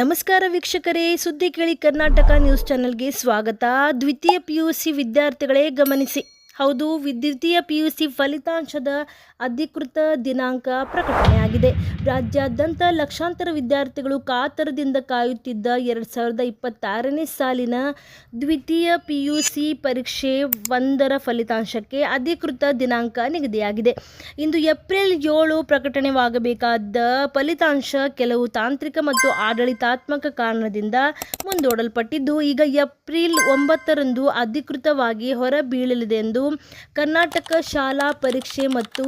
ನಮಸ್ಕಾರ ವೀಕ್ಷಕರೇ, ಸುದ್ದಿ ಕೇಳಿ ಕರ್ನಾಟಕ ನ್ಯೂಸ್ ಚಾನೆಲ್ಗೆ ಸ್ವಾಗತ. ದ್ವಿತೀಯ PUC ವಿದ್ಯಾರ್ಥಿಗಳೇ ಗಮನಿಸಿ. ಹೌದು, ದ್ವಿತೀಯ PUC ಫಲಿತಾಂಶದ ಅಧಿಕೃತ ದಿನಾಂಕ ಪ್ರಕಟಣೆಯಾಗಿದೆ. ರಾಜ್ಯಾದ್ಯಂತ ಲಕ್ಷಾಂತರ ವಿದ್ಯಾರ್ಥಿಗಳು ಕಾತರದಿಂದ ಕಾಯುತ್ತಿದ್ದ 2026ನೇ ಸಾಲಿನ ದ್ವಿತೀಯ PUC ಪರೀಕ್ಷೆ 1ರ ಫಲಿತಾಂಶಕ್ಕೆ ಅಧಿಕೃತ ದಿನಾಂಕ ನಿಗದಿಯಾಗಿದೆ. ಇಂದು ಏಪ್ರಿಲ್ 7 ಪ್ರಕಟಣೆಯಾಗಬೇಕಾದ ಫಲಿತಾಂಶ ಕೆಲವು ತಾಂತ್ರಿಕ ಮತ್ತು ಆಡಳಿತಾತ್ಮಕ ಕಾರಣದಿಂದ ಮುಂದೂಡಲ್ಪಟ್ಟಿದ್ದು, ಈಗ ಏಪ್ರಿಲ್ 9ರಂದು ಅಧಿಕೃತವಾಗಿ ಹೊರಬೀಳಲಿದೆ ಎಂದು ಕರ್ನಾಟಕ ಶಾಲಾ ಪರೀಕ್ಷೆ ಮತ್ತು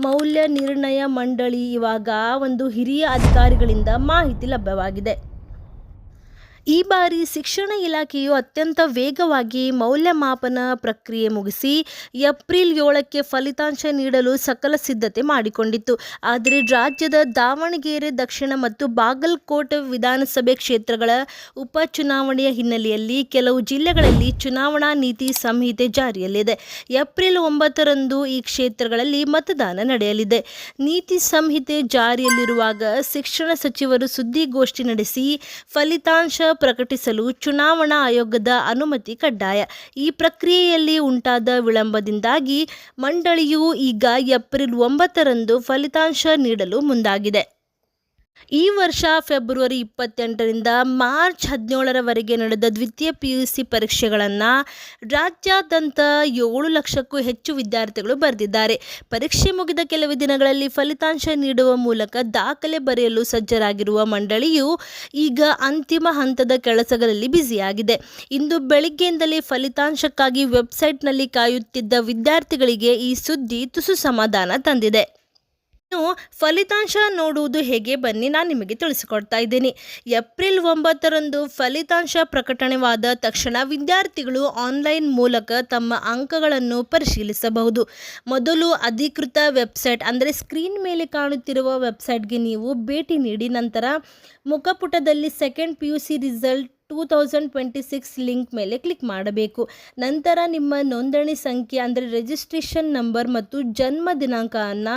ಮೌಲ್ಯ ನಿರ್ಣಯ ಮಂಡಳಿ ಇವಾಗ ಹಿರಿಯ ಅಧಿಕಾರಿಗಳಿಂದ ಮಾಹಿತಿ ಲಭ್ಯವಾಗಿದೆ. ಈ ಬಾರಿ ಶಿಕ್ಷಣ ಇಲಾಖೆಯು ಅತ್ಯಂತ ವೇಗವಾಗಿ ಮೌಲ್ಯಮಾಪನ ಪ್ರಕ್ರಿಯೆ ಮುಗಿಸಿ ಏಪ್ರಿಲ್ 7ಕ್ಕೆ ಫಲಿತಾಂಶ ನೀಡಲು ಸಕಲ ಸಿದ್ಧತೆ ಮಾಡಿಕೊಂಡಿತ್ತು. ಆದರೆ ರಾಜ್ಯದ ದಾವಣಗೆರೆ ದಕ್ಷಿಣ ಮತ್ತು ಬಾಗಲಕೋಟೆ ವಿಧಾನಸಭೆ ಕ್ಷೇತ್ರಗಳ ಉಪಚುನಾವಣೆಯ ಹಿನ್ನೆಲೆಯಲ್ಲಿ ಕೆಲವು ಜಿಲ್ಲೆಗಳಲ್ಲಿ ಚುನಾವಣಾ ನೀತಿ ಸಂಹಿತೆ ಜಾರಿಯಲ್ಲಿದೆ. ಏಪ್ರಿಲ್ 9ರಂದು ಈ ಕ್ಷೇತ್ರಗಳಲ್ಲಿ ಮತದಾನ ನಡೆಯಲಿದೆ. ನೀತಿ ಸಂಹಿತೆ ಜಾರಿಯಲ್ಲಿರುವಾಗ ಶಿಕ್ಷಣ ಸಚಿವರು ಸುದ್ದಿಗೋಷ್ಠಿ ನಡೆಸಿ ಫಲಿತಾಂಶ ಪ್ರಕಟಿಸಲು ಚುನಾವಣಾ ಆಯೋಗದ ಅನುಮತಿ ಕಡ್ಡಾಯ. ಈ ಪ್ರಕ್ರಿಯೆಯಲ್ಲಿ ಉಂಟಾದ ವಿಳಂಬದಿಂದಾಗಿ ಮಂಡಳಿಯು ಈಗ ಏಪ್ರಿಲ್ 9ರಂದು ಫಲಿತಾಂಶ ನೀಡಲು ಮುಂದಾಗಿದೆ. ಈ ವರ್ಷ ಫೆಬ್ರವರಿ 28ರಿಂದ ಮಾರ್ಚ್ 17ರವರೆಗೆ ನಡೆದ ದ್ವಿತೀಯ PUC ಪರೀಕ್ಷೆಗಳನ್ನು ರಾಜ್ಯಾದ್ಯಂತ 7 ಲಕ್ಷಕ್ಕೂ ಹೆಚ್ಚು ವಿದ್ಯಾರ್ಥಿಗಳು ಬರೆದಿದ್ದಾರೆ. ಪರೀಕ್ಷೆ ಮುಗಿದ ಕೆಲವೇ ದಿನಗಳಲ್ಲಿ ಫಲಿತಾಂಶ ನೀಡುವ ಮೂಲಕ ದಾಖಲೆ ಬರೆಯಲು ಸಜ್ಜರಾಗಿರುವ ಮಂಡಳಿಯು ಈಗ ಅಂತಿಮ ಹಂತದ ಕೆಲಸಗಳಲ್ಲಿ ಬ್ಯುಸಿಯಾಗಿದೆ. ಇಂದು ಬೆಳಗ್ಗೆಯಿಂದಲೇ ಫಲಿತಾಂಶಕ್ಕಾಗಿ ವೆಬ್ಸೈಟ್ನಲ್ಲಿ ಕಾಯುತ್ತಿದ್ದ ವಿದ್ಯಾರ್ಥಿಗಳಿಗೆ ಈ ಸುದ್ದಿ ತುಸು ಸಮಾಧಾನ ತಂದಿದೆ. ಇನ್ನು ಫಲಿತಾಂಶ ನೋಡುವುದು ಹೇಗೆ, ಬನ್ನಿ ನಾನು ನಿಮಗೆ ತಿಳಿಸಿಕೊಡ್ತಾ ಇದ್ದೀನಿ. ಏಪ್ರಿಲ್ 9ರಂದು ಫಲಿತಾಂಶ ಪ್ರಕಟಣೆಯಾದ ತಕ್ಷಣ ವಿದ್ಯಾರ್ಥಿಗಳು ಆನ್ಲೈನ್ ಮೂಲಕ ತಮ್ಮ ಅಂಕಗಳನ್ನು ಪರಿಶೀಲಿಸಬಹುದು. ಮೊದಲು ಅಧಿಕೃತ ವೆಬ್ಸೈಟ್ ಅಂದರೆ ಸ್ಕ್ರೀನ್ ಮೇಲೆ ಕಾಣುತ್ತಿರುವ ವೆಬ್ಸೈಟ್ಗೆ ನೀವು ಭೇಟಿ ನೀಡಿ ನಂತರ ಮುಖಪುಟದಲ್ಲಿ ಸೆಕೆಂಡ್ PUC ರಿಸಲ್ಟ್ 2026 ಲಿಂಕ್ ಮೇಲೆ ಕ್ಲಿಕ್ ಮಾಡಬೇಕು. ನಂತರ ನಿಮ್ಮ ನೋಂದಣಿ ಸಂಖ್ಯೆ ಅಂದರೆ ರಿಜಿಸ್ಟ್ರೇಷನ್ ನಂಬರ್ ಮತ್ತು ಜನ್ಮ ದಿನಾಂಕವನ್ನು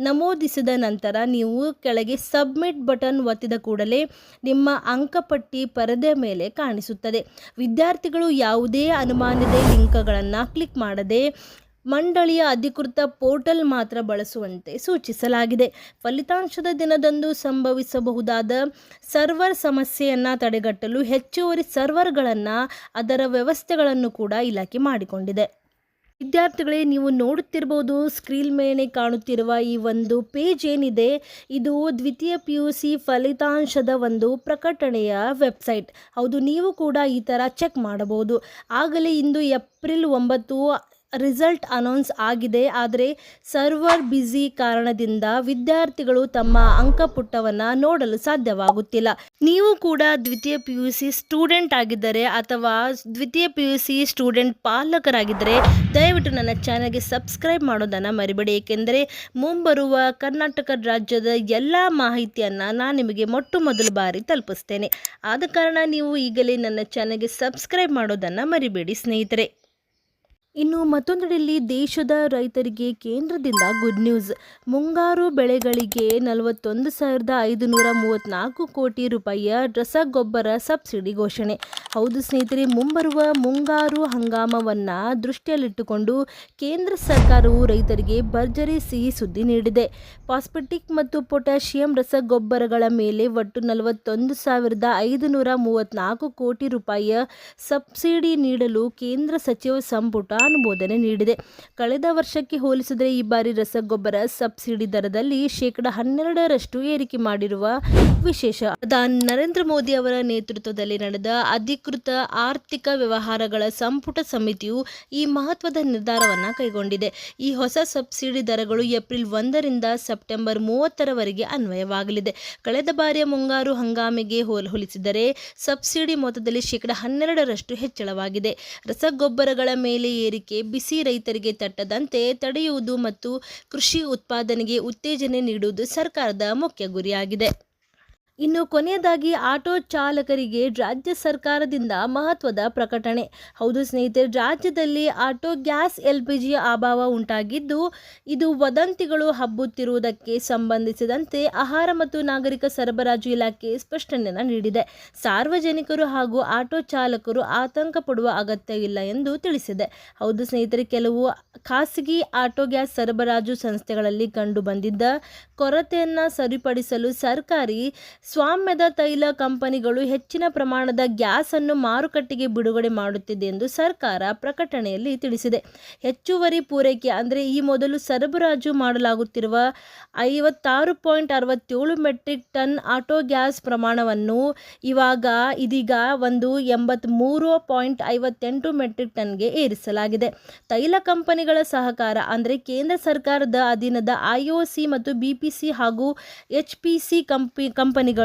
ನಮೂದಿಸಿದ ನಂತರ ನೀವು ಕೆಳಗೆ ಸಬ್ಮಿಟ್ ಬಟನ್ ಒತ್ತಿದ ಕೂಡಲೇ ನಿಮ್ಮ ಅಂಕಪಟ್ಟಿ ಪರದೆ ಮೇಲೆ ಕಾಣಿಸುತ್ತದೆ. ವಿದ್ಯಾರ್ಥಿಗಳು ಯಾವುದೇ ಅನುಮಾನದ ಲಿಂಕ್ಗಳನ್ನು ಕ್ಲಿಕ್ ಮಾಡದೆ ಮಂಡಳಿಯ ಅಧಿಕೃತ ಪೋರ್ಟಲ್ ಮಾತ್ರ ಬಳಸುವಂತೆ ಸೂಚಿಸಲಾಗಿದೆ. ಫಲಿತಾಂಶದ ದಿನದಂದು ಸಂಭವಿಸಬಹುದಾದ ಸರ್ವರ್ ಸಮಸ್ಯೆಯನ್ನು ತಡೆಗಟ್ಟಲು ಹೆಚ್ಚುವರಿ ಸರ್ವರ್ಗಳನ್ನು ಅದರ ವ್ಯವಸ್ಥೆಗಳನ್ನು ಕೂಡ ಇಲಾಖೆ ಮಾಡಿಕೊಂಡಿದೆ. ವಿದ್ಯಾರ್ಥಿಗಳೇ, ನೀವು ನೋಡುತ್ತಿರಬಹುದು ಸ್ಕ್ರೀನ್ ಮೇಲೆ ಕಾಣುತ್ತಿರುವ ಈ ಪೇಜ್ ಏನಿದೆ, ಇದು ದ್ವಿತೀಯ PUC ಫಲಿತಾಂಶದ ಪ್ರಕಟಣೆಯ ವೆಬ್ಸೈಟ್. ಹೌದು, ನೀವು ಕೂಡ ಈ ಥರ ಚೆಕ್ ಮಾಡಬಹುದು. ಆಗಲೇ ಇಂದು ಏಪ್ರಿಲ್ 9 ರಿಸಲ್ಟ್ ಅನೌನ್ಸ್ ಆಗಿದೆ. ಆದರೆ ಸರ್ವರ್ ಬ್ಯುಸಿ ಕಾರಣದಿಂದ ವಿದ್ಯಾರ್ಥಿಗಳು ತಮ್ಮ ಅಂಕಪುಟವನ್ನು ನೋಡಲು ಸಾಧ್ಯವಾಗುತ್ತಿಲ್ಲ. ನೀವು ಕೂಡ ದ್ವಿತೀಯ PUC ಸ್ಟೂಡೆಂಟ್ ಆಗಿದ್ದರೆ ಅಥವಾ ದ್ವಿತೀಯ PUC ಸ್ಟೂಡೆಂಟ್ ಪಾಲಕರಾಗಿದ್ದರೆ ದಯವಿಟ್ಟು ನನ್ನ ಚಾನಲ್ಗೆ ಸಬ್ಸ್ಕ್ರೈಬ್ ಮಾಡೋದನ್ನು ಮರಿಬೇಡಿ. ಏಕೆಂದರೆ ಮುಂಬರುವ ಕರ್ನಾಟಕ ರಾಜ್ಯದ ಎಲ್ಲ ಮಾಹಿತಿಯನ್ನು ನಾನು ನಿಮಗೆ ಮೊದಲ ಬಾರಿ ತಲುಪಿಸ್ತೇನೆ. ಆದ ಕಾರಣ ನೀವು ಈಗಲೇ ನನ್ನ ಚಾನಲ್ಗೆ ಸಬ್ಸ್ಕ್ರೈಬ್ ಮಾಡೋದನ್ನು ಮರಿಬೇಡಿ ಸ್ನೇಹಿತರೆ. ಇನ್ನು ಮತ್ತೊಂದೆಡೆಯಲ್ಲಿ ದೇಶದ ರೈತರಿಗೆ ಕೇಂದ್ರದಿಂದ ಗುಡ್ ನ್ಯೂಸ್. ಮುಂಗಾರು ಬೆಳೆಗಳಿಗೆ 41,534 ಕೋಟಿ ರೂಪಾಯಿಯ ರಸಗೊಬ್ಬರ ಸಬ್ಸಿಡಿ ಘೋಷಣೆ. ಹೌದು ಸ್ನೇಹಿತರೆ, ಮುಂಬರುವ ಮುಂಗಾರು ಹಂಗಾಮವನ್ನು ದೃಷ್ಟಿಯಲ್ಲಿಟ್ಟುಕೊಂಡು ಕೇಂದ್ರ ಸರ್ಕಾರವು ರೈತರಿಗೆ ಭರ್ಜರಿ ಸಿಹಿ ಸುದ್ದಿ ನೀಡಿದೆ. ಫಾಸ್ಫೇಟಿಕ್ ಮತ್ತು ಪೊಟ್ಯಾಷಿಯಂ ರಸಗೊಬ್ಬರಗಳ ಮೇಲೆ ಒಟ್ಟು 41,534 ಕೋಟಿ ರೂಪಾಯಿಯ ಸಬ್ಸಿಡಿ ನೀಡಲು ಕೇಂದ್ರ ಸಚಿವ ಸಂಪುಟ ಅನುಮೋದನೆ ನೀಡಿದೆ. ಕಳೆದ ವರ್ಷಕ್ಕೆ ಹೋಲಿಸಿದರೆ ಈ ಬಾರಿ ರಸಗೊಬ್ಬರ ಸಬ್ಸಿಡಿ ದರದಲ್ಲಿ 12% ಏರಿಕೆ ಮಾಡಿರುವ ವಿಶೇಷ. ಪ್ರಧಾನಿ ನರೇಂದ್ರ ಮೋದಿ ಅವರ ನೇತೃತ್ವದಲ್ಲಿ ನಡೆದ ಅಧಿಕೃತ ಆರ್ಥಿಕ ವ್ಯವಹಾರಗಳ ಸಂಪುಟ ಸಮಿತಿಯು ಈ ಮಹತ್ವದ ನಿರ್ಧಾರವನ್ನು ಕೈಗೊಂಡಿದೆ. ಈ ಹೊಸ ಸಬ್ಸಿಡಿ ದರಗಳು ಏಪ್ರಿಲ್ 1ರಿಂದ ಸೆಪ್ಟೆಂಬರ್ 30ರವರೆಗೆ ಅನ್ವಯವಾಗಲಿದೆ. ಕಳೆದ ಬಾರಿಯ ಮುಂಗಾರು ಹಂಗಾಮಿಗೆ ಹೋಲಿಸಿದರೆ ಸಬ್ಸಿಡಿ ಮೊತ್ತದಲ್ಲಿ 12% ಹೆಚ್ಚಳವಾಗಿದೆ. ರಸಗೊಬ್ಬರಗಳ ಮೇಲೆ ಏರಿಕೆ ಬಿಸಿ ರೈತರಿಗೆ ತಟ್ಟದಂತೆ ತಡೆಯುವುದು ಮತ್ತು ಕೃಷಿ ಉತ್ಪಾದನೆಗೆ ಉತ್ತೇಜನ ನೀಡುವುದು ಸರ್ಕಾರದ ಮುಖ್ಯ ಗುರಿಯಾಗಿದೆ. ಇನ್ನು ಕೊನೆಯದಾಗಿ ಆಟೋ ಚಾಲಕರಿಗೆ ರಾಜ್ಯ ಸರ್ಕಾರದಿಂದ ಮಹತ್ವದ ಪ್ರಕಟಣೆ. ಹೌದು ಸ್ನೇಹಿತರೆ, ರಾಜ್ಯದಲ್ಲಿ ಆಟೋ ಗ್ಯಾಸ್ LPG ಅಭಾವ ಉಂಟಾಗಿದ್ದು, ಇದು ವದಂತಿಗಳು ಹಬ್ಬುತ್ತಿರುವುದಕ್ಕೆ ಸಂಬಂಧಿಸಿದಂತೆ ಆಹಾರ ಮತ್ತು ನಾಗರಿಕ ಸರಬರಾಜು ಇಲಾಖೆ ಸ್ಪಷ್ಟನೆಯನ್ನು ನೀಡಿದೆ. ಸಾರ್ವಜನಿಕರು ಹಾಗೂ ಆಟೋ ಚಾಲಕರು ಆತಂಕ ಪಡುವ ಅಗತ್ಯವಿಲ್ಲ ಎಂದು ತಿಳಿಸಿದೆ. ಹೌದು ಸ್ನೇಹಿತರೆ, ಕೆಲವು ಖಾಸಗಿ ಆಟೋ ಗ್ಯಾಸ್ ಸರಬರಾಜು ಸಂಸ್ಥೆಗಳಲ್ಲಿ ಕಂಡು ಬಂದಿದ್ದ ಕೊರತೆಯನ್ನು ಸರಿಪಡಿಸಲು ಸರ್ಕಾರಿ ಸ್ವಾಮ್ಯದ ತೈಲ ಕಂಪನಿಗಳು ಹೆಚ್ಚಿನ ಪ್ರಮಾಣದ ಗ್ಯಾಸ್ ಅನ್ನು ಮಾರುಕಟ್ಟೆಗೆ ಬಿಡುಗಡೆ ಮಾಡುತ್ತಿದೆ ಎಂದು ಸರ್ಕಾರ ಪ್ರಕಟಣೆಯಲ್ಲಿ ತಿಳಿಸಿದೆ. ಹೆಚ್ಚುವರಿ ಪೂರೈಕೆ ಅಂದರೆ ಈ ಮೊದಲು ಸರಬರಾಜು ಮಾಡಲಾಗುತ್ತಿರುವ 56.67 ಮೆಟ್ರಿಕ್ ಟನ್ ಆಟೋ ಗ್ಯಾಸ್ ಪ್ರಮಾಣವನ್ನು ಇದೀಗ 83.58 ಮೆಟ್ರಿಕ್ ಟನ್ಗೆ ಏರಿಸಲಾಗಿದೆ. ತೈಲ ಕಂಪನಿಗಳ ಸಹಕಾರ ಅಂದರೆ ಕೇಂದ್ರ ಸರ್ಕಾರದ ಅಧೀನದ IOC ಮತ್ತು BPC ಹಾಗೂ HPC ಕಂಪನಿಗಳು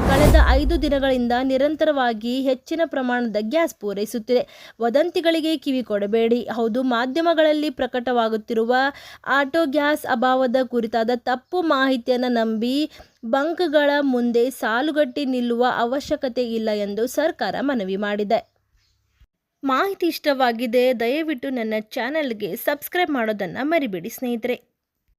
ಕಳೆದ 5 ದಿನಗಳಿಂದ ನಿರಂತರವಾಗಿ ಹೆಚ್ಚಿನ ಪ್ರಮಾಣದ ಗ್ಯಾಸ್ ಪೂರೈಸುತ್ತಿದೆ. ವದಂತಿಗಳಿಗೆ ಕಿವಿ ಕೊಡಬೇಡಿ. ಹೌದು, ಮಾಧ್ಯಮಗಳಲ್ಲಿ ಪ್ರಕಟವಾಗುತ್ತಿರುವ ಆಟೋ ಗ್ಯಾಸ್ ಅಭಾವದ ಕುರಿತಾದ ತಪ್ಪು ಮಾಹಿತಿಯನ್ನು ನಂಬಿ ಬಂಕ್ಗಳ ಮುಂದೆ ಸಾಲುಗಟ್ಟಿ ನಿಲ್ಲುವ ಅವಶ್ಯಕತೆ ಇಲ್ಲ ಎಂದು ಸರ್ಕಾರ ಮನವಿ ಮಾಡಿದೆ. ಮಾಹಿತಿ ಇಷ್ಟವಾಗಿದೆ, ದಯವಿಟ್ಟು ನನ್ನ ಚಾನೆಲ್ಗೆ ಸಬ್ಸ್ಕ್ರೈಬ್ ಮಾಡೋದನ್ನು ಮರಿಬೇಡಿ ಸ್ನೇಹಿತರೆ.